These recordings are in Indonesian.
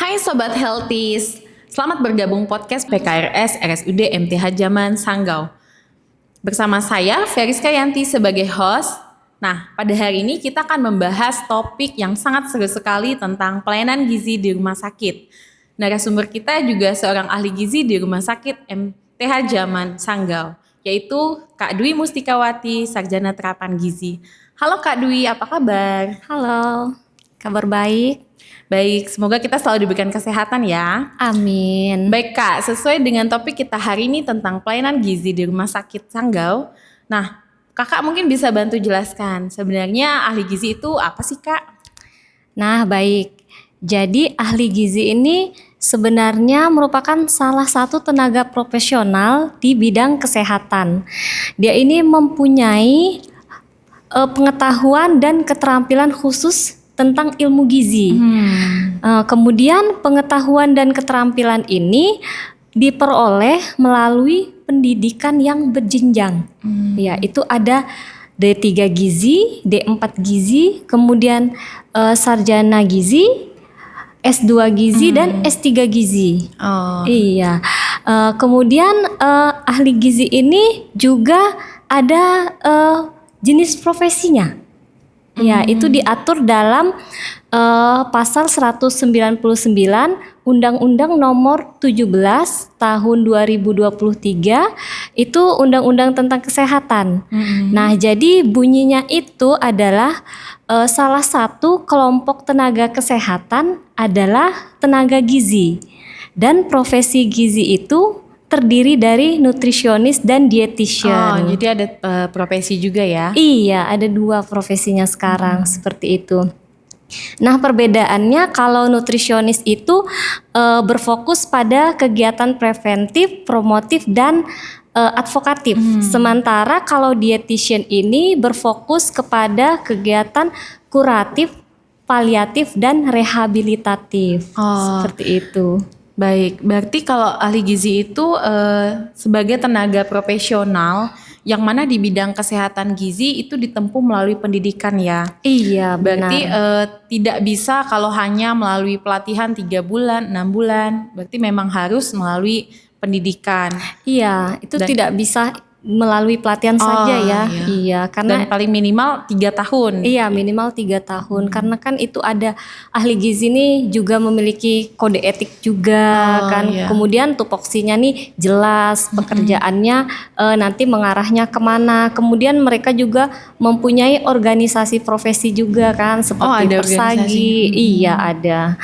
Hai Sobat Healthies, selamat bergabung podcast PKRS RSUD MTH Zaman Sanggau. Bersama saya Feriska Yanti sebagai host. Nah, pada hari ini kita akan membahas topik yang sangat seru sekali tentang pelayanan gizi di rumah sakit. Narasumber kita juga seorang ahli gizi di Rumah Sakit MTH Zaman Sanggau, yaitu Kak Dwi Mustikawati, Sarjana Terapan Gizi. Halo Kak Dwi, apa kabar? Halo, kabar baik? Baik, semoga kita selalu diberikan kesehatan ya. Amin. Baik Kak, sesuai dengan topik kita hari ini tentang pelayanan gizi di Rumah Sakit Sanggau. Nah, Kakak mungkin bisa bantu jelaskan, sebenarnya ahli gizi itu apa sih Kak? Nah, baik. Jadi ahli gizi ini sebenarnya merupakan salah satu tenaga profesional di bidang kesehatan. Dia ini mempunyai pengetahuan dan keterampilan khusus tentang ilmu gizi. Kemudian pengetahuan dan keterampilan ini diperoleh melalui pendidikan yang berjenjang. Ya, itu ada D3 gizi, D4 gizi, kemudian sarjana gizi, S2 gizi dan S3 gizi. Iya. Kemudian ahli gizi ini juga ada jenis profesinya. Ya, itu diatur dalam pasal 199 Undang-Undang Nomor 17 Tahun 2023, itu undang-undang tentang kesehatan. Nah, jadi bunyinya itu adalah salah satu kelompok tenaga kesehatan adalah tenaga gizi. Dan profesi gizi itu terdiri dari nutrisionis dan dietitian. Jadi ada profesi juga ya? Iya, ada 2 profesinya sekarang seperti itu. Nah, perbedaannya kalau nutrisionis itu berfokus pada kegiatan preventif, promotif, dan advokatif. Sementara kalau dietitian ini berfokus kepada kegiatan kuratif, paliatif, dan rehabilitatif. Seperti itu. Baik, berarti kalau ahli gizi itu sebagai tenaga profesional yang mana di bidang kesehatan gizi itu ditempuh melalui pendidikan ya? Iya, Berarti benar. tidak bisa kalau hanya melalui pelatihan 3 bulan, 6 bulan, berarti memang harus melalui pendidikan. Iya, itu tidak bisa melalui pelatihan saja ya. Iya, karena dan paling minimal 3 tahun. Iya, minimal 3 tahun. Karena kan itu ada ahli gizi nih juga memiliki kode etik juga kan. Kemudian tupoksinya nih jelas, pekerjaannya nanti mengarahnya kemana. Kemudian mereka juga mempunyai organisasi profesi juga kan, seperti ada Persagi. Iya, ada.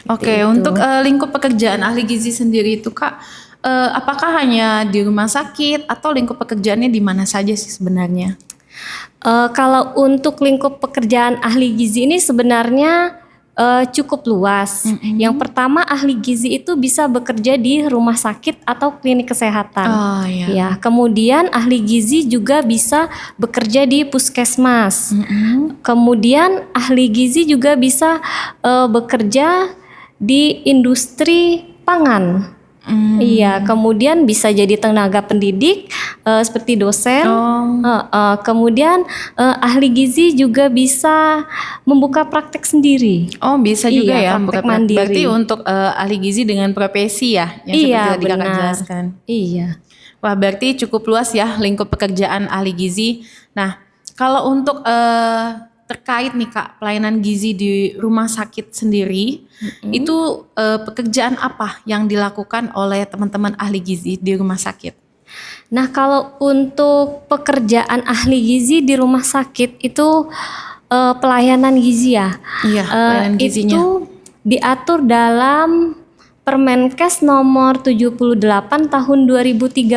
Oke, untuk lingkup pekerjaan ahli gizi sendiri itu Kak, apakah hanya di rumah sakit atau lingkup pekerjaannya di mana saja sih sebenarnya? Kalau untuk lingkup pekerjaan ahli gizi ini sebenarnya cukup luas. Yang pertama, ahli gizi itu bisa bekerja di rumah sakit atau klinik kesehatan. Ya, kemudian ahli gizi juga bisa bekerja di puskesmas. Kemudian ahli gizi juga bisa bekerja di industri pangan. Iya, kemudian bisa jadi tenaga pendidik seperti dosen. Kemudian ahli gizi juga bisa membuka praktek sendiri. Bisa juga ya, praktek mandiri. Berarti untuk ahli gizi dengan profesi ya, yang seperti tadi Kakak jelaskan. Iya. Wah, berarti cukup luas ya lingkup pekerjaan ahli gizi. Nah, kalau untuk terkait nih Kak, pelayanan gizi di rumah sakit sendiri, itu pekerjaan apa yang dilakukan oleh teman-teman ahli gizi di rumah sakit? Nah, kalau untuk pekerjaan ahli gizi di rumah sakit itu pelayanan gizi ya. Iya, pelayanan gizinya. Itu diatur dalam Permenkes nomor 78 tahun 2013.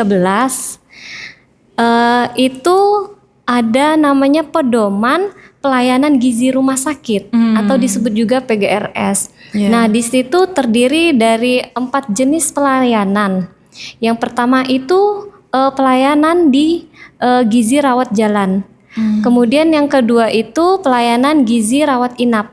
Itu ada namanya pedoman pelayanan gizi rumah sakit atau disebut juga PGRS. Nah, di situ terdiri dari 4 jenis pelayanan. Yang pertama itu pelayanan di gizi rawat jalan. Kemudian yang kedua itu pelayanan gizi rawat inap.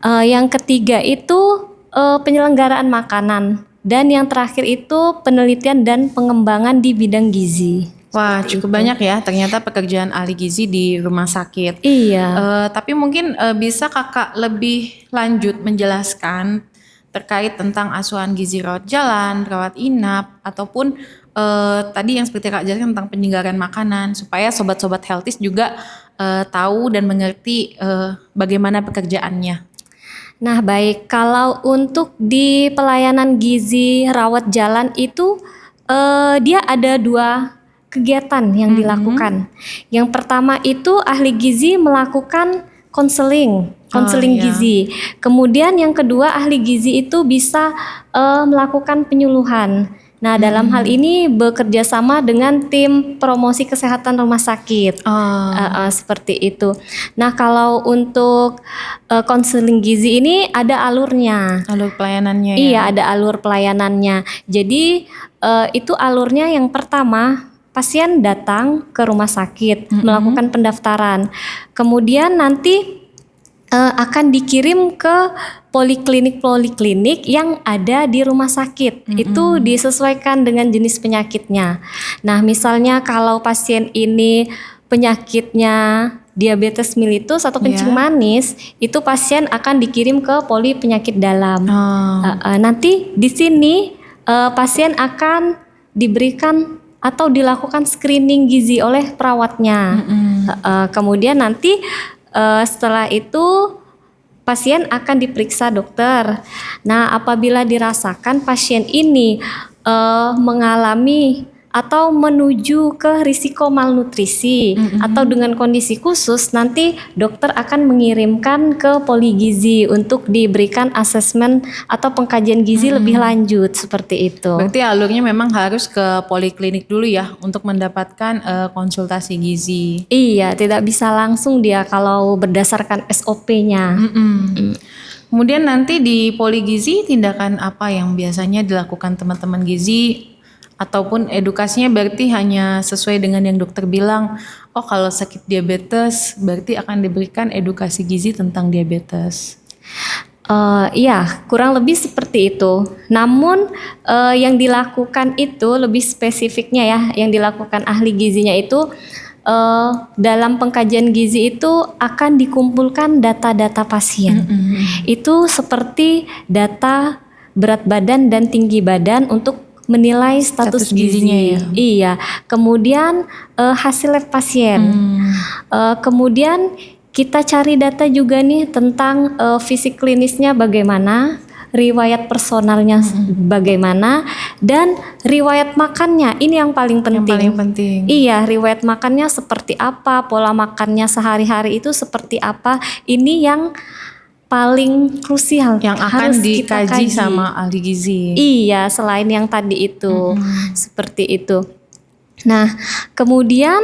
Yang ketiga itu penyelenggaraan makanan. Dan yang terakhir itu penelitian dan pengembangan di bidang gizi. Wah, cukup banyak ya ternyata pekerjaan ahli gizi di rumah sakit. Iya. Tapi mungkin bisa Kakak lebih lanjut menjelaskan terkait tentang asuhan gizi rawat jalan, rawat inap, ataupun tadi yang seperti Kak jelaskan tentang penyegaran makanan, supaya sobat-sobat healthies juga tahu dan mengerti bagaimana pekerjaannya. Nah, baik. Kalau untuk di pelayanan gizi rawat jalan itu dia ada 2 kegiatan yang dilakukan. Yang pertama itu ahli gizi melakukan konseling iya. gizi. Kemudian yang kedua ahli gizi itu bisa melakukan penyuluhan. Nah, dalam hal ini bekerja sama dengan tim promosi kesehatan rumah sakit. Seperti itu. Nah, kalau untuk konseling gizi ini ada alurnya. Alur pelayanannya ya. Iya, ada alur pelayanannya. Jadi itu alurnya yang pertama, pasien datang ke rumah sakit melakukan pendaftaran. Kemudian nanti akan dikirim ke poliklinik yang ada di rumah sakit. Itu disesuaikan dengan jenis penyakitnya. Nah, misalnya kalau pasien ini penyakitnya diabetes mellitus atau kencing manis, itu pasien akan dikirim ke poli penyakit dalam. Nanti di sini pasien akan diberikan atau dilakukan screening gizi oleh perawatnya. Kemudian nanti setelah itu pasien akan diperiksa dokter. Nah, apabila dirasakan pasien ini mengalami atau menuju ke risiko malnutrisi atau dengan kondisi khusus, nanti dokter akan mengirimkan ke poligizi untuk diberikan asesmen atau pengkajian gizi lebih lanjut, seperti itu. Berarti alurnya memang harus ke poliklinik dulu ya untuk mendapatkan konsultasi gizi. Iya, tidak bisa langsung dia kalau berdasarkan SOP-nya. Kemudian nanti di poligizi tindakan apa yang biasanya dilakukan teman-teman gizi? Ataupun edukasinya berarti hanya sesuai dengan yang dokter bilang, oh kalau sakit diabetes berarti akan diberikan edukasi gizi tentang diabetes. Iya, kurang lebih seperti itu. Namun yang dilakukan itu lebih spesifiknya ya, yang dilakukan ahli gizinya itu dalam pengkajian gizi itu akan dikumpulkan data-data pasien. Itu seperti data berat badan dan tinggi badan untuk menilai status gizinya ya. Iya. Kemudian hasil lab pasien. Kemudian kita cari data juga nih tentang fisik klinisnya bagaimana, riwayat personalnya bagaimana, dan riwayat makannya. Ini yang paling penting. Yang paling penting. Iya, riwayat makannya seperti apa, pola makannya sehari-hari itu seperti apa. Ini yang paling krusial yang akan dikaji sama ahli gizi. Iya, selain yang tadi itu, seperti itu. Nah, kemudian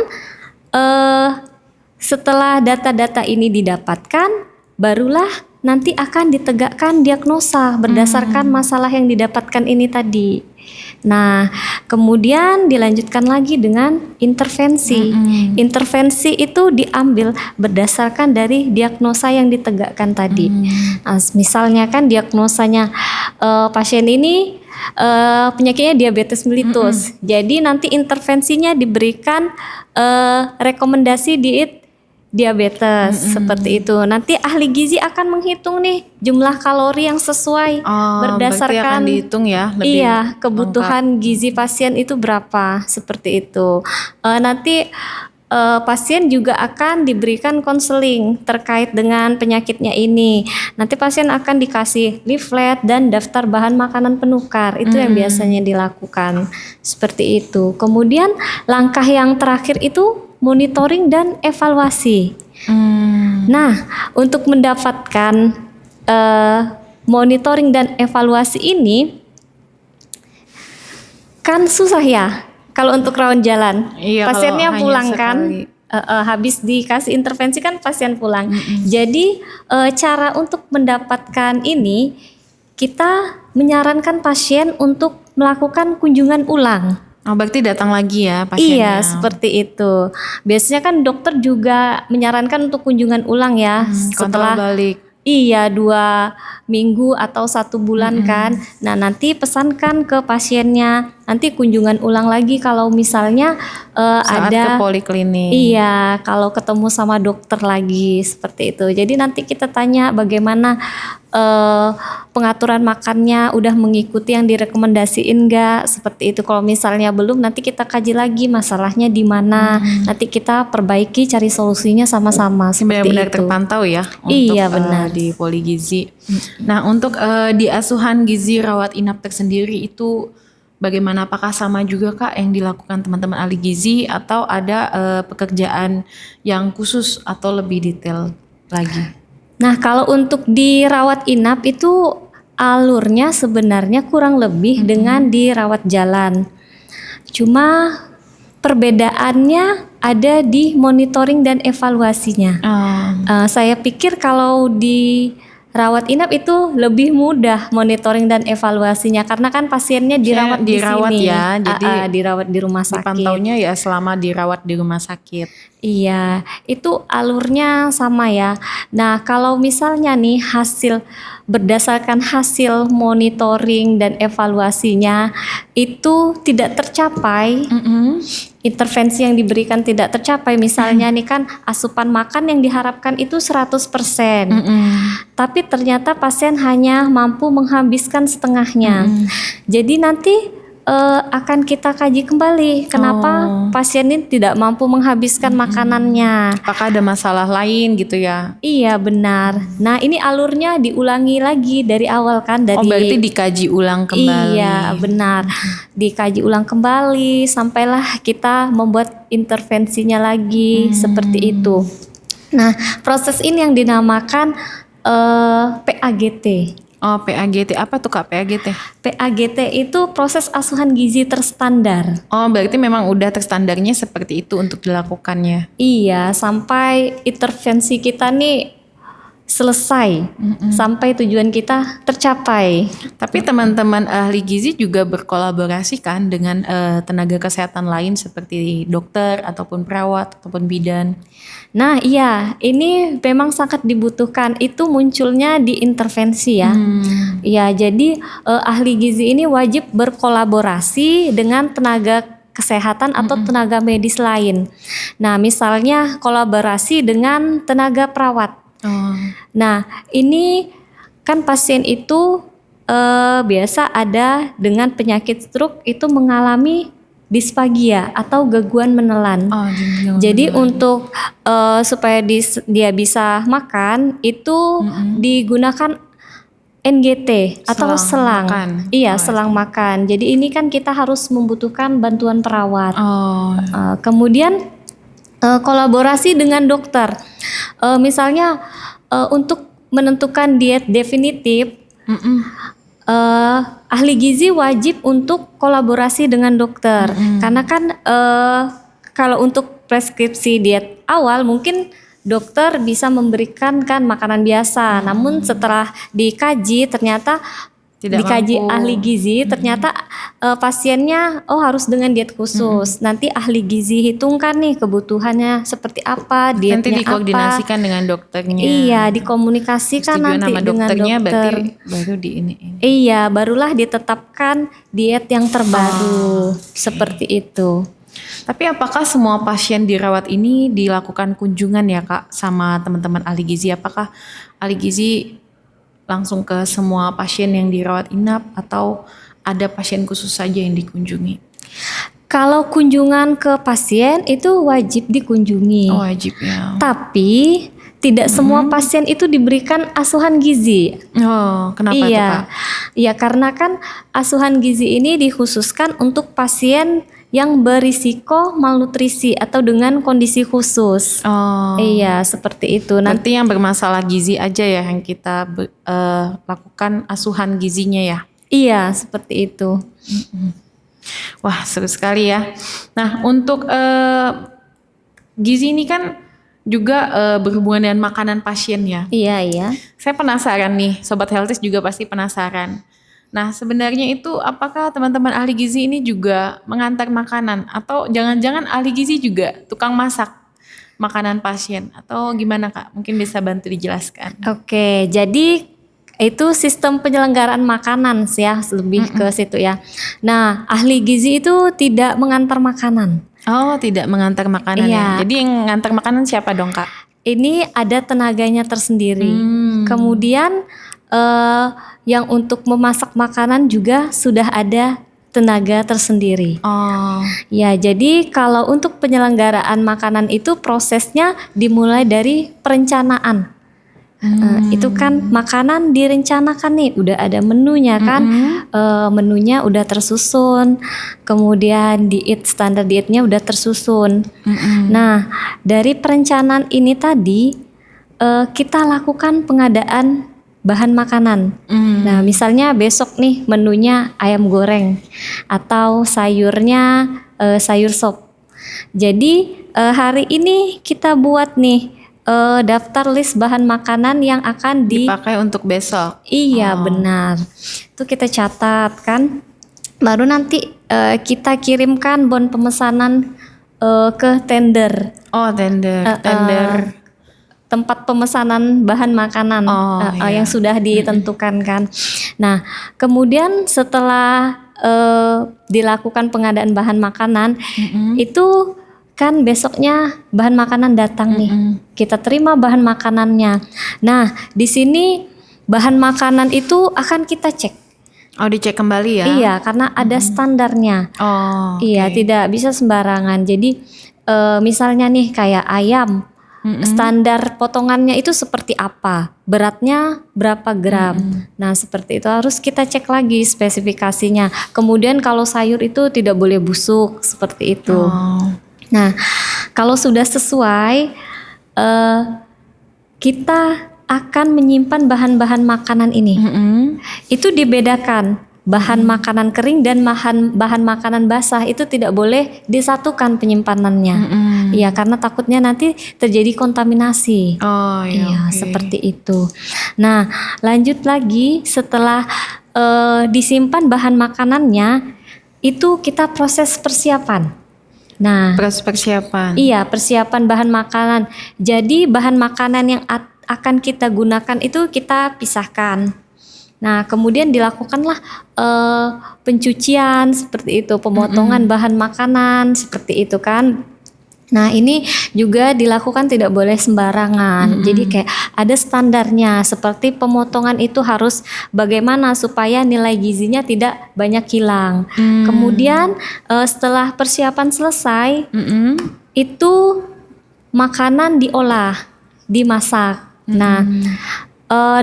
setelah data-data ini didapatkan, barulah nanti akan ditegakkan diagnosa berdasarkan masalah yang didapatkan ini tadi. Nah, kemudian dilanjutkan lagi dengan intervensi. Intervensi itu diambil berdasarkan dari diagnosa yang ditegakkan tadi. Nah, misalnya kan diagnosanya pasien ini penyakitnya diabetes mellitus. Jadi nanti intervensinya diberikan rekomendasi diet diabetes seperti itu. Nanti ahli gizi akan menghitung nih jumlah kalori yang sesuai berdasarkan akan dihitung ya lebih kebutuhan gizi pasien itu berapa, seperti itu. Nanti pasien juga akan diberikan konseling terkait dengan penyakitnya ini. Nanti pasien akan dikasih leaflet dan daftar bahan makanan penukar. Itu yang biasanya dilakukan, seperti itu. Kemudian langkah yang terakhir itu monitoring dan evaluasi. Nah, untuk mendapatkan monitoring dan evaluasi ini kan susah ya kalau untuk rawat jalan. Iya, pasiennya pulang kan, habis dikasih intervensi kan pasien pulang. Jadi cara untuk mendapatkan ini, kita menyarankan pasien untuk melakukan kunjungan ulang. Oh, berarti datang lagi ya pasiennya. Iya, seperti itu. Biasanya kan dokter juga menyarankan untuk kunjungan ulang ya, setelah balik. Iya, 2 minggu atau 1 bulan kan. Nah, nanti pesankan ke pasiennya nanti kunjungan ulang lagi kalau misalnya Saat ke ada. poliklinik. Iya, kalau ketemu sama dokter lagi seperti itu. Jadi nanti kita tanya bagaimana pengaturan makannya, udah mengikuti yang direkomendasiin enggak, seperti itu. Kalau misalnya belum, nanti kita kaji lagi masalahnya di mana. Nanti kita perbaiki, cari solusinya sama-sama seperti Benar-benar itu. terpantau ya untuk Iya, benar. di Poligizi. Nah, untuk di asuhan gizi rawat inap tersendiri itu bagaimana? Apakah sama juga Kak yang dilakukan teman-teman ahli gizi atau ada pekerjaan yang khusus atau lebih detail lagi? Nah, kalau untuk dirawat inap itu alurnya sebenarnya kurang lebih dengan dirawat jalan. Cuma perbedaannya ada di monitoring dan evaluasinya. Saya pikir kalau di rawat inap itu lebih mudah monitoring dan evaluasinya karena kan pasiennya dirawat di dirawat sini. ya, jadi dirawat di rumah sakit. Dipantaunya ya selama dirawat di rumah sakit. Iya, itu alurnya sama ya. Nah, kalau misalnya nih berdasarkan hasil monitoring dan evaluasinya itu tidak tercapai, intervensi yang diberikan tidak tercapai, misalnya nih kan asupan makan yang diharapkan itu 100%. Tapi ternyata pasien hanya mampu menghabiskan setengahnya. Jadi nanti akan kita kaji kembali kenapa pasien ini tidak mampu menghabiskan makanannya. Apakah ada masalah lain gitu ya? Iya, benar. Nah, ini alurnya diulangi lagi dari awal kan, dari berarti dikaji ulang kembali. Iya, benar. Dikaji ulang kembali sampailah kita membuat intervensinya lagi seperti itu. Nah, proses ini yang dinamakan PAGT. Oh, PAGT. Apa tuh Kak PAGT? PAGT itu proses asuhan gizi terstandar. Oh, berarti memang udah terstandarnya seperti itu untuk dilakukannya. Iya, sampai intervensi kita nih selesai, sampai tujuan kita tercapai. Tapi teman-teman ahli gizi juga berkolaborasi kan dengan tenaga kesehatan lain seperti dokter ataupun perawat ataupun bidan. Nah, iya, ini memang sangat dibutuhkan. Itu munculnya di intervensi ya. Iya, jadi ahli gizi ini wajib berkolaborasi dengan tenaga kesehatan atau tenaga medis lain. Nah, misalnya kolaborasi dengan tenaga perawat. Nah, ini kan pasien itu biasa ada dengan penyakit stroke itu mengalami disfagia atau gangguan menelan. Jadi untuk supaya dia bisa makan itu digunakan NGT atau selang. Iya, selang makan. Jadi ini kan kita harus membutuhkan bantuan perawat. Kemudian kolaborasi dengan dokter. Misalnya untuk menentukan diet definitif, ahli gizi wajib untuk kolaborasi dengan dokter. Karena kan kalau untuk preskripsi diet awal mungkin dokter bisa memberikan kan makanan biasa. Namun setelah dikaji ternyata dikaji ahli gizi ternyata pasiennya harus dengan diet khusus. Nanti ahli gizi hitungkan nih kebutuhannya seperti apa, dietnya nanti dikoordinasikan dengan dokternya. Iya, dikomunikasikan nanti sama dengan dokternya, dokter. berarti baru di ini. Iya, barulah ditetapkan diet yang terbaru. Seperti itu. Tapi apakah semua pasien dirawat ini dilakukan kunjungan ya Kak sama teman-teman ahli gizi? Apakah ahli gizi langsung ke semua pasien yang dirawat inap atau ada pasien khusus saja yang dikunjungi? Kalau kunjungan ke pasien itu wajib dikunjungi. Wajib ya. Tapi tidak semua pasien itu diberikan asuhan gizi. Kenapa tuh Kak? Iya, karena kan asuhan gizi ini dikhususkan untuk pasien yang berisiko malnutrisi atau dengan kondisi khusus. Iya, seperti itu. Nanti yang bermasalah gizi aja ya yang kita lakukan asuhan gizinya ya. Iya, seperti itu. Wah, seru sekali ya. Nah, untuk gizi ini kan juga berhubungan dengan makanan pasien ya. Iya. Saya penasaran nih, Sobat Healthies juga pasti penasaran. Nah, sebenarnya itu apakah teman-teman ahli gizi ini juga mengantar makanan atau jangan-jangan ahli gizi juga tukang masak makanan pasien atau gimana Kak? Mungkin bisa bantu dijelaskan. Oke, jadi Itu sistem penyelenggaraan makanan sih ya, lebih ke situ ya. Nah, ahli gizi itu tidak mengantar makanan. Oh, tidak mengantar makanan ya. Iya. Jadi yang ngantar makanan siapa dong, Kak? Ini ada tenaganya tersendiri. Kemudian yang untuk memasak makanan juga sudah ada tenaga tersendiri. Oh. Ya, jadi kalau untuk penyelenggaraan makanan itu prosesnya dimulai dari perencanaan. Itu kan makanan direncanakan nih, udah ada menunya kan, menunya udah tersusun, kemudian standar dietnya udah tersusun. Nah, dari perencanaan ini tadi kita lakukan pengadaan bahan makanan. Nah, misalnya besok nih menunya ayam goreng atau sayurnya sayur sop. Jadi hari ini kita buat nih daftar list bahan makanan yang akan Dipakai untuk besok. Iya, benar. Itu kita catat kan. Baru nanti kita kirimkan bon pemesanan ke tender. Oh, tender. Tempat pemesanan bahan makanan yang sudah ditentukan kan. Nah, kemudian setelah dilakukan pengadaan bahan makanan, itu kan besoknya bahan makanan datang nih. Kita terima bahan makanannya. Nah, di sini bahan makanan itu akan kita cek. Oh, dicek kembali ya? Iya, karena ada standarnya. Oh, iya, tidak bisa sembarangan. Jadi misalnya nih kayak ayam, standar potongannya itu seperti apa, beratnya berapa gram. Nah, seperti itu harus kita cek lagi spesifikasinya. Kemudian kalau sayur itu tidak boleh busuk, seperti itu. Nah, kalau sudah sesuai, kita akan menyimpan bahan-bahan makanan ini. Itu dibedakan, bahan makanan kering dan bahan makanan basah itu tidak boleh disatukan penyimpanannya. Iya, karena takutnya nanti terjadi kontaminasi. Oh iya, seperti itu. Nah, lanjut lagi setelah disimpan bahan makanannya, itu kita proses persiapan. Nah, persiapan. Iya, persiapan bahan makanan. Jadi bahan makanan yang akan kita gunakan itu kita pisahkan. Nah, kemudian dilakukanlah pencucian seperti itu, pemotongan bahan makanan seperti itu kan. Nah, ini juga dilakukan tidak boleh sembarangan. Jadi kayak ada standarnya, seperti pemotongan itu harus bagaimana supaya nilai gizinya tidak banyak hilang. Kemudian setelah persiapan selesai, itu makanan diolah, dimasak. Nah,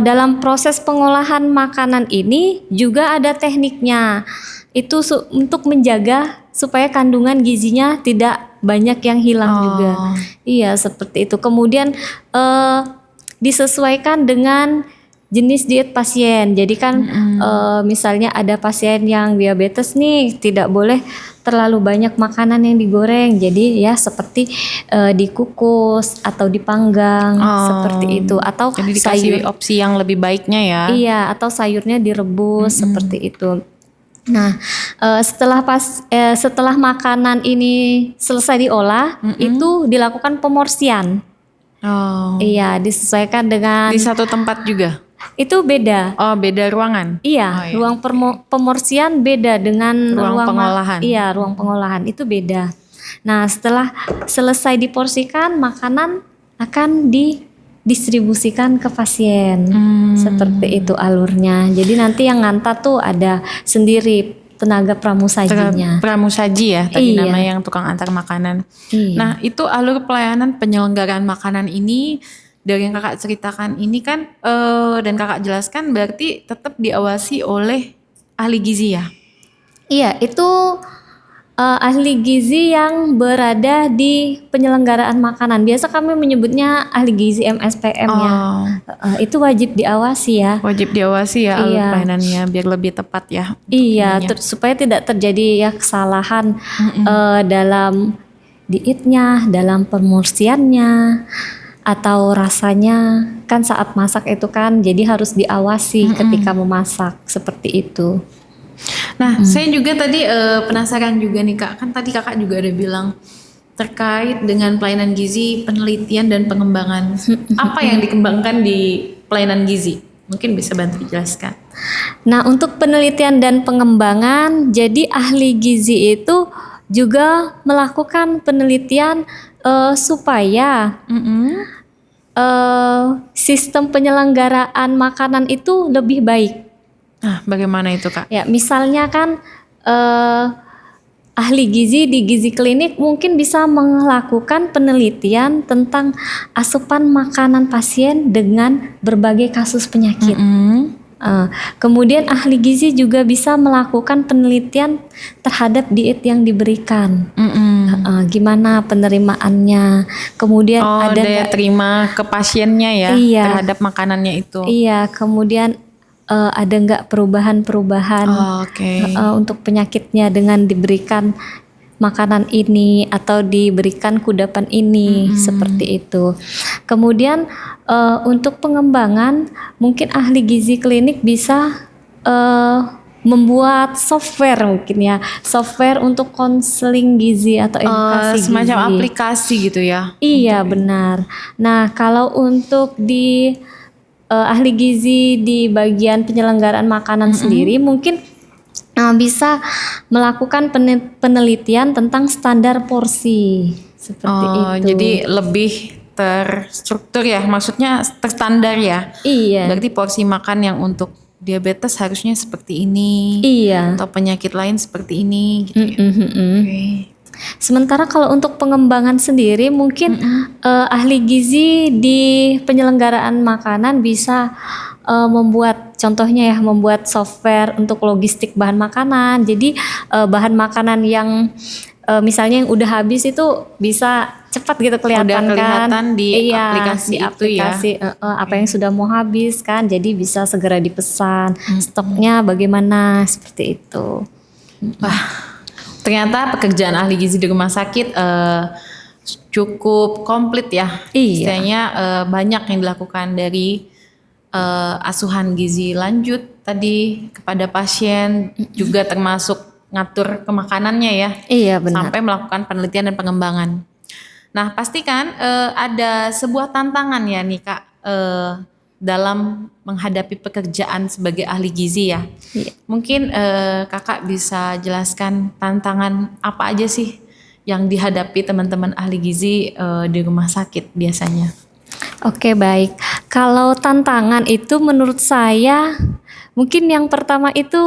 dalam proses pengolahan makanan ini juga ada tekniknya. Itu untuk menjaga supaya kandungan gizinya tidak banyak yang hilang juga. Iya, seperti itu. Kemudian disesuaikan dengan jenis diet pasien. Jadi kan misalnya ada pasien yang diabetes nih, tidak boleh terlalu banyak makanan yang digoreng. Jadi ya seperti dikukus atau dipanggang seperti itu. Atau jadi dikasih opsi yang lebih baiknya ya. Iya, atau sayurnya direbus seperti itu. Nah, setelah makanan ini selesai diolah, itu dilakukan pemorsian. Iya, disesuaikan dengan di satu tempat juga. Itu beda. Oh, beda ruangan. Iya, ruang pemorsian beda dengan ruang pengolahan. Iya, ruang pengolahan itu beda. Nah, setelah selesai diporsikan, makanan akan didistribusikan ke pasien. Seperti itu alurnya. Jadi nanti yang ngantar tuh ada sendiri tenaga pramusajinya. Pramusaji ya, tadi Iya. namanya yang tukang antar makanan. Iya. Nah, itu alur pelayanan penyelenggaraan makanan ini dari yang kakak ceritakan ini kan dan kakak jelaskan berarti tetap diawasi oleh ahli gizi ya? Iya, itu ahli gizi yang berada di penyelenggaraan makanan. Biasa kami menyebutnya ahli gizi MSPM ya. Itu wajib diawasi ya. Wajib diawasi ya alur Iya. pelayanannya biar lebih tepat ya. Iya, supaya tidak terjadi ya kesalahan dalam dietnya, dalam pemorsiannya, atau rasanya. Kan saat masak itu kan jadi harus diawasi ketika memasak seperti itu. Nah, saya juga tadi penasaran juga nih Kak. Kan tadi Kakak juga ada bilang terkait dengan pelayanan gizi, penelitian dan pengembangan. Apa yang dikembangkan di pelayanan gizi? Mungkin bisa bantu dijelaskan. Nah, untuk penelitian dan pengembangan, jadi ahli gizi itu juga melakukan penelitian supaya sistem penyelenggaraan makanan itu lebih baik. Nah, bagaimana itu, Kak? Ya, misalnya kan ahli gizi di gizi klinik mungkin bisa melakukan penelitian tentang asupan makanan pasien dengan berbagai kasus penyakit. Kemudian ahli gizi juga bisa melakukan penelitian terhadap diet yang diberikan. Gimana penerimaannya, kemudian ada daya terima ke pasiennya ya, Iya. terhadap makanannya itu. Iya, kemudian ada nggak perubahan-perubahan Oke. untuk penyakitnya dengan diberikan makanan ini atau diberikan kudapan ini, seperti itu. Kemudian untuk pengembangan mungkin ahli gizi klinik bisa membuat software mungkin ya, software untuk konseling gizi atau edukasi Semacam gizi. aplikasi gitu ya. Iya, benar. Nah, kalau untuk di ahli gizi di bagian penyelenggaraan makanan sendiri mungkin bisa melakukan penelitian tentang standar porsi seperti itu. Jadi lebih terstruktur ya, maksudnya terstandar ya. Iya. Berarti porsi makan yang untuk diabetes harusnya seperti ini, Iya. atau penyakit lain seperti ini gitu ya. Oke. Sementara kalau untuk pengembangan sendiri mungkin ahli gizi di penyelenggaraan makanan bisa membuat, contohnya ya, membuat software untuk logistik bahan makanan. Jadi bahan makanan yang misalnya yang udah habis itu bisa cepat gitu kelihatan, Udah kelihatan kan di aplikasi di itu ya. aplikasi, apa yang sudah mau habis kan, jadi bisa segera dipesan. Stoknya bagaimana, seperti itu. Wah, ternyata pekerjaan ahli gizi di rumah sakit cukup komplit ya. Iya. Istilahnya banyak yang dilakukan dari asuhan gizi lanjut tadi kepada pasien, juga termasuk ngatur ke makanannya ya. Iya, benar. Sampai melakukan penelitian dan pengembangan. Nah, pastikan ada sebuah tantangan ya nih Kak, dalam menghadapi pekerjaan sebagai ahli gizi ya. Iya. Mungkin kakak bisa jelaskan tantangan apa aja sih yang dihadapi teman-teman ahli gizi di rumah sakit biasanya? Oke, baik. Kalau tantangan itu menurut saya mungkin yang pertama itu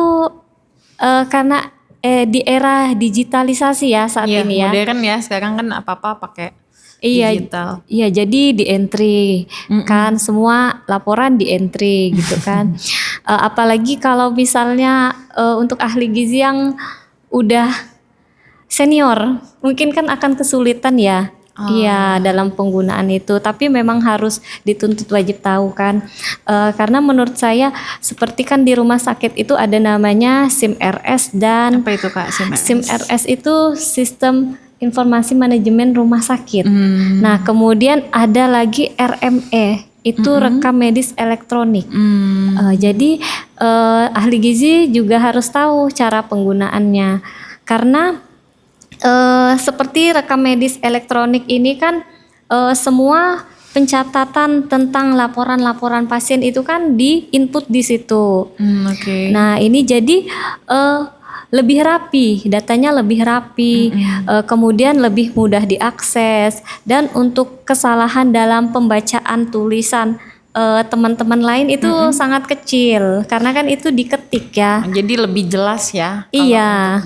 karena di era digitalisasi ya saat Iya, ini ya. modern ya, sekarang kan apa-apa pakai Iya, digital. iya, jadi di entry kan, semua laporan di entry gitu kan. Apalagi kalau misalnya untuk ahli gizi yang udah senior, mungkin kan akan kesulitan ya. Iya, dalam penggunaan itu. Tapi memang harus dituntut wajib tahu kan. Karena menurut saya seperti kan di rumah sakit itu ada namanya SIM-RS dan Apa itu Kak SIM-RS? SIM-RS itu sistem informasi manajemen rumah sakit. Nah, kemudian ada lagi RME, itu rekam medis elektronik. Jadi ahli gizi juga harus tahu cara penggunaannya. Karena seperti rekam medis elektronik ini kan semua pencatatan tentang laporan-laporan pasien itu kan di input di situ. Oke. Nah, ini jadi lebih rapi, datanya lebih rapi, kemudian lebih mudah diakses, dan untuk kesalahan dalam pembacaan tulisan teman-teman lain itu sangat kecil karena kan itu diketik ya. Jadi lebih jelas ya. Iya.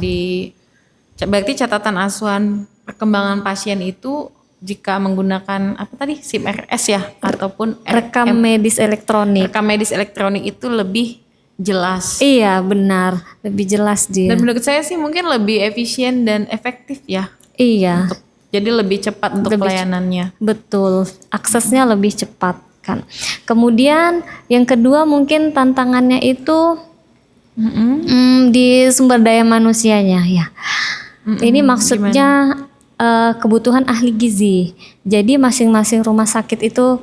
Berarti catatan asuhan perkembangan pasien itu jika menggunakan apa tadi SIM-RS ya, ataupun Rekam medis elektronik. rekam medis elektronik itu lebih jelas. Iya, benar, lebih jelas dia. Dan menurut saya sih mungkin lebih efisien dan efektif ya. Iya, Jadi lebih cepat untuk pelayanannya. betul. Aksesnya lebih cepat kan. Kemudian yang kedua mungkin tantangannya itu di sumber daya manusianya ya. Ini maksudnya kebutuhan ahli gizi. Jadi masing-masing rumah sakit itu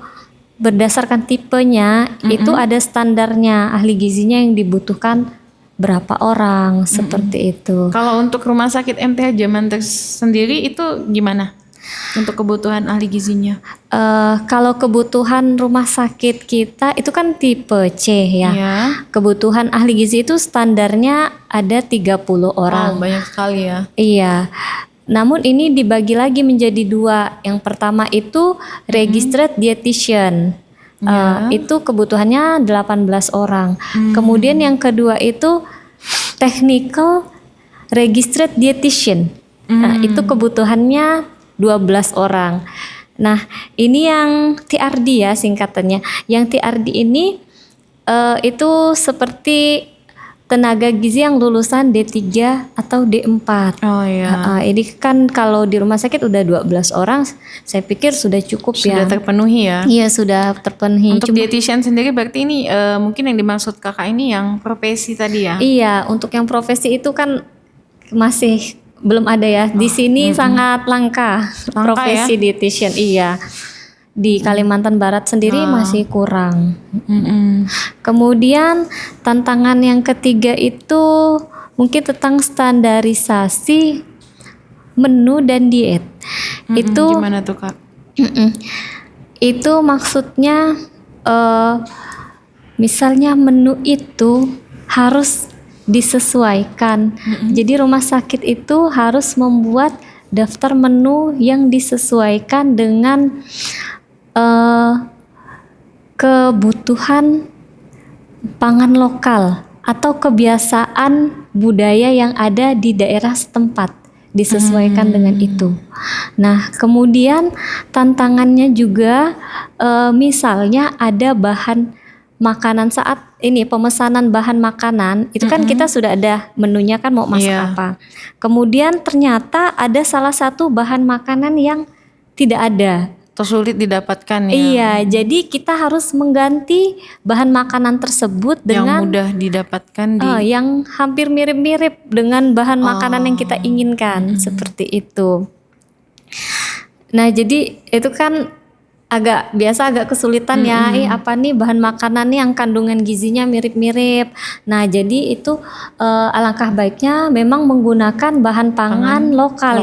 berdasarkan tipenya itu ada standarnya ahli gizinya yang dibutuhkan berapa orang seperti itu. Kalau untuk rumah sakit MTH Zaman sendiri itu gimana? untuk kebutuhan ahli gizinya? Kalau kebutuhan rumah sakit kita itu kan tipe C ya. Iya. Kebutuhan ahli gizi itu standarnya ada 30 orang. Oh, banyak sekali ya. Iya. Namun ini dibagi lagi menjadi 2. Yang pertama itu registered dietitian. Itu kebutuhannya 18 orang. Kemudian yang kedua itu technical registered dietitian. Nah, itu kebutuhannya 12 orang. Nah, ini yang TRD ya singkatannya. Yang TRD ini itu seperti tenaga gizi yang lulusan D3 atau D4. Oh iya. Ini kan kalau di rumah sakit udah 12 orang, saya pikir sudah cukup Sudah ya. terpenuhi ya. Iya, sudah terpenuhi. Untuk dietitian sendiri berarti ini mungkin yang dimaksud kakak ini yang profesi tadi ya? Iya, untuk yang profesi itu kan masih belum ada ya. Di sini sangat langka profesi dietitian. Iya. Di Kalimantan Barat sendiri masih kurang. Kemudian tantangan yang ketiga itu mungkin tentang standarisasi menu dan diet. Itu gimana tuh Kak? Itu maksudnya misalnya menu itu harus disesuaikan. Jadi rumah sakit itu harus membuat daftar menu yang disesuaikan dengan kebutuhan pangan lokal atau kebiasaan budaya yang ada di daerah setempat, disesuaikan dengan itu. Nah, kemudian tantangannya juga misalnya ada bahan makanan saat ini pemesanan bahan makanan itu kan kita sudah ada menunya kan mau masak apa. Kemudian ternyata ada salah satu bahan makanan yang tidak ada. Sulit didapatkan ya. Iya, jadi kita harus mengganti bahan makanan tersebut dengan yang mudah didapatkan yang hampir mirip-mirip dengan bahan makanan yang kita inginkan, seperti itu. Nah, jadi itu kan agak kesulitan ya. Apa nih bahan makanan nih yang kandungan gizinya mirip-mirip. Nah, jadi itu alangkah baiknya memang menggunakan bahan pangan lokal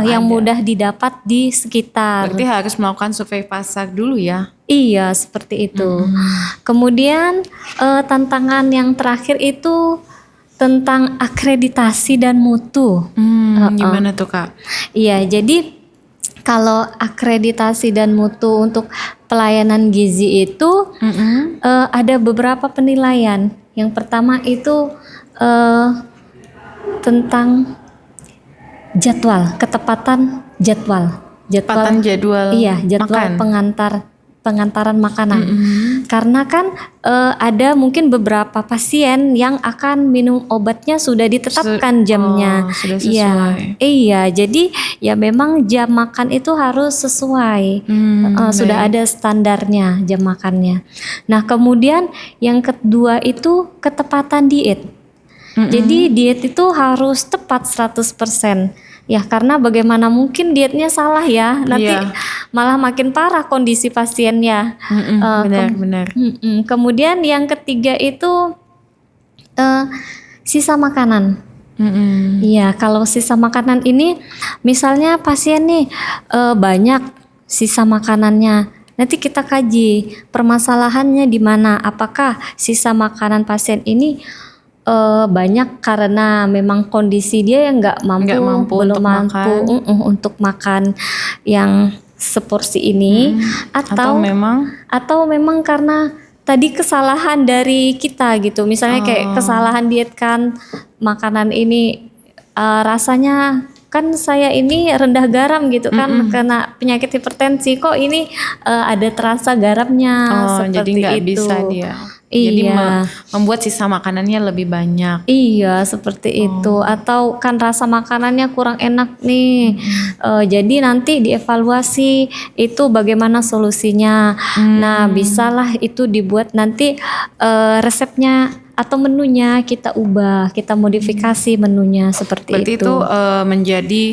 yang mudah didapat di sekitar. Berarti harus melakukan survei pasar dulu ya. Iya, seperti itu. Kemudian tantangan yang terakhir itu tentang akreditasi dan mutu. Gimana tuh Kak? Iya, jadi kalau akreditasi dan mutu untuk pelayanan gizi itu ada beberapa penilaian. Yang pertama itu tentang ketepatan jadwal. Iya, jadwal pengantaran makanan. Karena kan ada mungkin beberapa pasien yang akan minum obatnya sudah ditetapkan jamnya. Sudah sesuai. Iya, jadi ya memang jam makan itu harus sesuai. Sudah ada standarnya jam makannya. Nah, kemudian yang kedua itu ketepatan diet. Jadi diet itu harus tepat 100%. Ya, karena bagaimana mungkin dietnya salah ya, nanti malah makin parah kondisi pasiennya. Benar. Kemudian yang ketiga itu sisa makanan. Iya, kalau sisa makanan ini, misalnya pasien nih banyak sisa makanannya. Nanti kita kaji permasalahannya di mana. Apakah sisa makanan pasien ini banyak karena memang kondisi dia yang nggak mampu untuk makan yang seporsi ini, atau memang karena tadi kesalahan dari kita gitu, misalnya kayak kesalahan diet kan, makanan ini rasanya kan saya ini rendah garam gitu kan, kena penyakit hipertensi, kok ini ada terasa garamnya, seperti jadi nggak itu. bisa dia. Iya. Jadi membuat sisa makanannya lebih banyak. Iya, seperti itu. Atau kan rasa makanannya kurang enak nih. Jadi nanti dievaluasi itu bagaimana solusinya. Nah, bisalah itu dibuat nanti resepnya atau menunya kita ubah, kita modifikasi menunya seperti Berarti itu. Berarti itu menjadi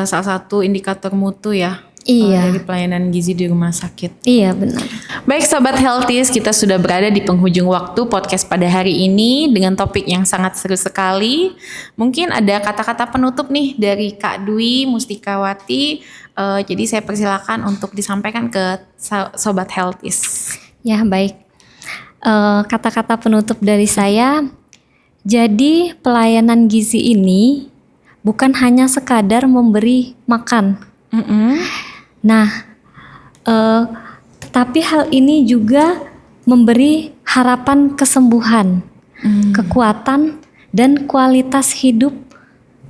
salah satu indikator mutu ya. Iya. dari pelayanan gizi di rumah sakit. Iya, benar. Baik Sobat Healthies, kita sudah berada di penghujung waktu podcast pada hari ini dengan topik yang sangat seru sekali. Mungkin ada kata-kata penutup nih dari Kak Dwi Mustikawati. Jadi saya persilakan untuk disampaikan ke Sobat Healthies. Ya, baik. Kata-kata penutup dari saya, jadi pelayanan gizi ini bukan hanya sekadar memberi makan. Nah, tetapi hal ini juga memberi harapan kesembuhan, kekuatan, dan kualitas hidup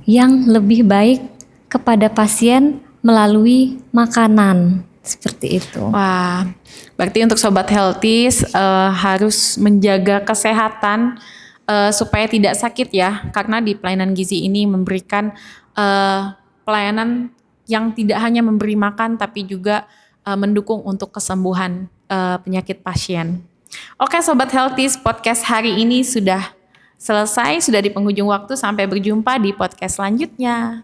yang lebih baik kepada pasien melalui makanan. Seperti itu. Wah, berarti untuk Sobat Healthies harus menjaga kesehatan supaya tidak sakit ya, karena di pelayanan gizi ini memberikan pelayanan yang tidak hanya memberi makan tapi juga mendukung untuk kesembuhan penyakit pasien. Oke Sobat Healthies, podcast hari ini sudah selesai, sudah di penghujung waktu. Sampai berjumpa di podcast selanjutnya.